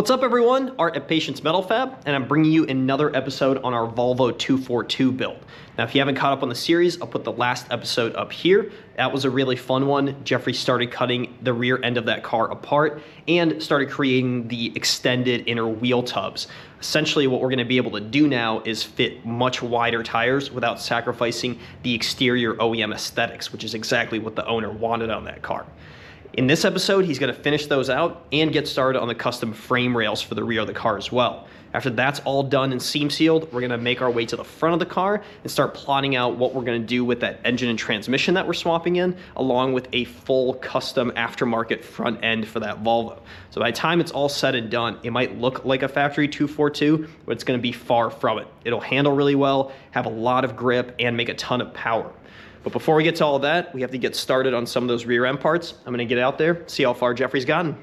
What's up everyone, Art at Patience Metal Fab, and I'm bringing you another episode on our Volvo 242 build. Now if you haven't caught up on the series, I'll put the last episode up here. That was a really fun one. Jeffrey started cutting the rear end of that car apart and started creating the extended inner wheel tubs. Essentially what we're going to be able to do now is fit much wider tires without sacrificing the exterior OEM aesthetics, which is exactly what the owner wanted on that car. In this episode, he's going to finish those out and get started on the custom frame rails for the rear of the car as well. After that's all done and seam sealed, we're going to make our way to the front of the car and start plotting out what we're going to do with that engine and transmission that we're swapping in, along with a full custom aftermarket front end for that Volvo. So by the time it's all said and done, it might look like a factory 242, but it's going to be far from it. It'll handle really well, have a lot of grip, and make a ton of power. But before we get to all of that, we have to get started on some of those rear end parts. I'm gonna get out there, see how far Jeffrey's gotten.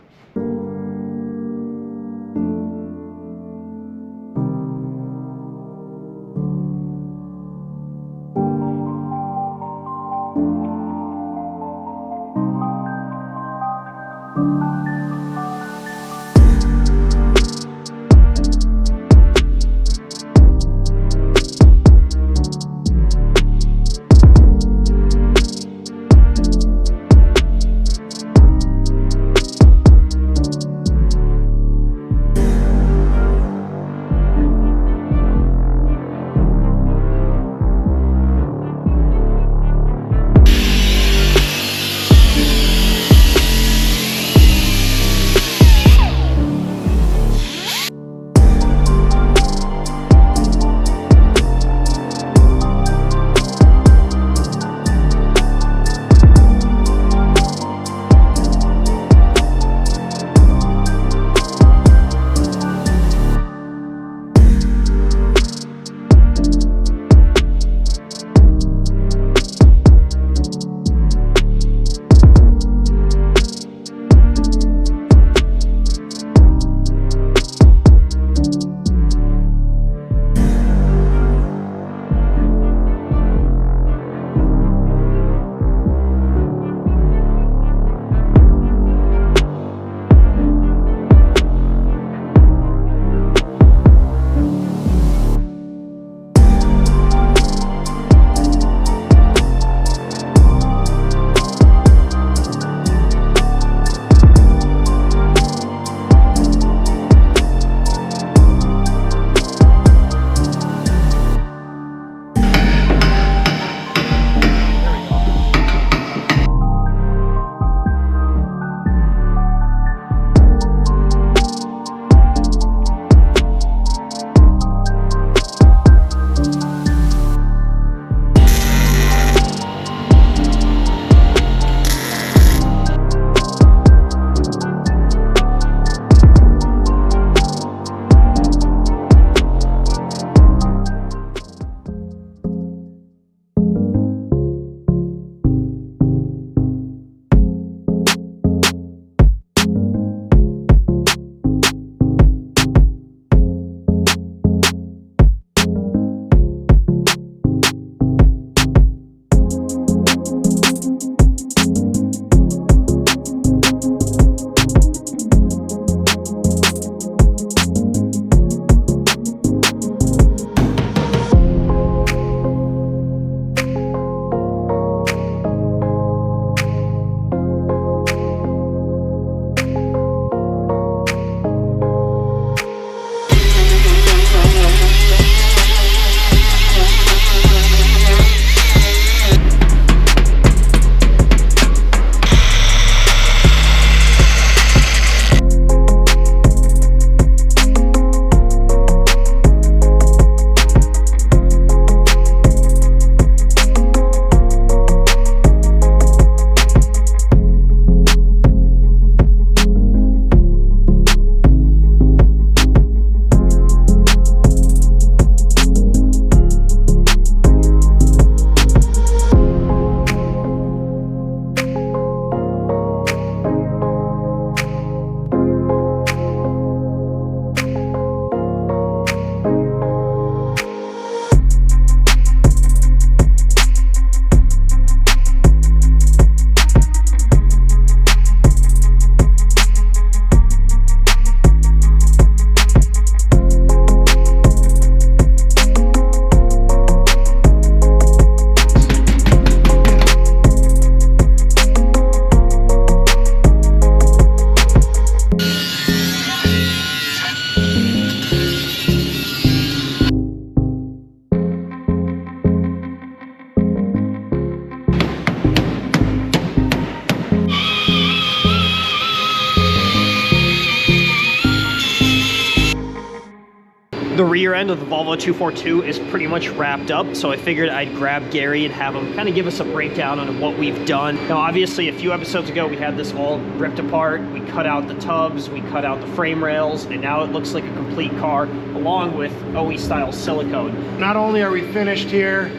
The rear end of the Volvo 242 is pretty much wrapped up, so I figured I'd grab Gary and have him kind of give us a breakdown on what we've done. Now, obviously, a few episodes ago, we had this all ripped apart. We cut out the tubs, we cut out the frame rails, and now it looks like a complete car, along with OE-style silicone. Not only are we finished here,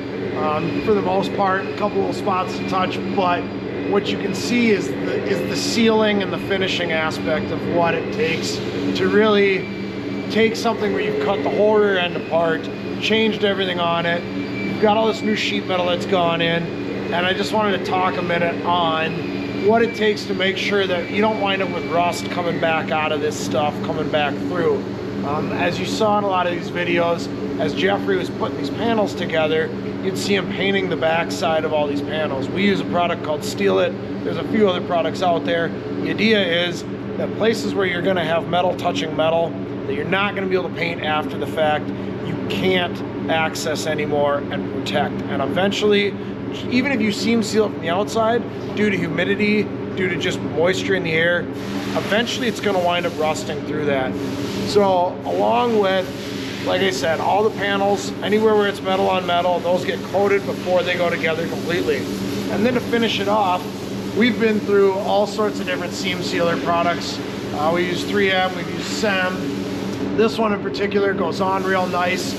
for the most part, a couple of spots to touch, but what you can see is the sealing and the finishing aspect of what it takes to really take something where you've cut the whole rear end apart, changed everything on it. You've got all this new sheet metal that's gone in, and I just wanted to talk a minute on what it takes to make sure that you don't wind up with rust coming back out of this stuff, coming back through. As you saw in a lot of these videos, as Jeffrey was putting these panels together, you'd see him painting the back side of all these panels. We use a product called Steel It. There's a few other products out there. The idea is that places where you're gonna have metal touching metal, that you're not gonna be able to paint after the fact, you can't access anymore and protect. And eventually, even if you seam seal it from the outside, due to humidity, due to just moisture in the air, eventually it's gonna wind up rusting through that. So along with, like I said, all the panels, anywhere where it's metal on metal, those get coated before they go together completely. And then to finish it off, we've been through all sorts of different seam sealer products. We use 3M, we've used SEM. This one in particular goes on real nice.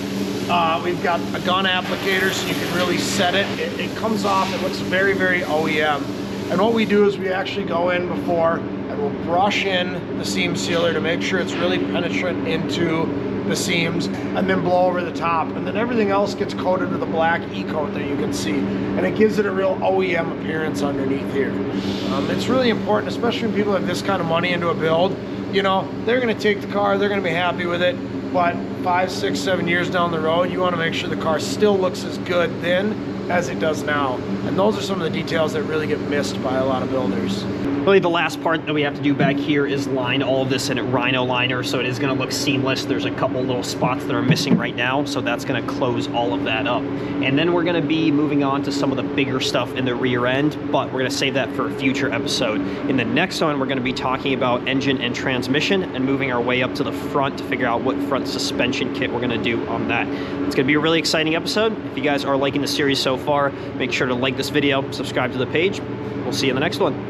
We've got a gun applicator so you can really set it. It comes off, it looks very, very OEM. And what we do is we actually go in before and we'll brush in the seam sealer to make sure it's really penetrant into the seams, and then blow over the top, and then everything else gets coated with a black e-coat that you can see, and it gives it a real OEM appearance underneath here. It's really important, especially when people have this kind of money into a build. You know, they're going to take the car, they're going to be happy with it, but 5, 6, 7 years down the road, you want to make sure the car still looks as good then as it does now. And those are some of the details that really get missed by a lot of builders. Really, the last part that we have to do back here is line all of this in a Rhino liner, so it is going to look seamless. There's a couple little spots that are missing right now, so that's going to close all of that up. And then we're going to be moving on to some of the bigger stuff in the rear end, but we're going to save that for a future episode. In the next one, we're going to be talking about engine and transmission and moving our way up to the front to figure out what front suspension kit we're going to do on that. It's going to be a really exciting episode. If you guys are liking the series so far, make sure to like this video, subscribe to the page. We'll see you in the next one.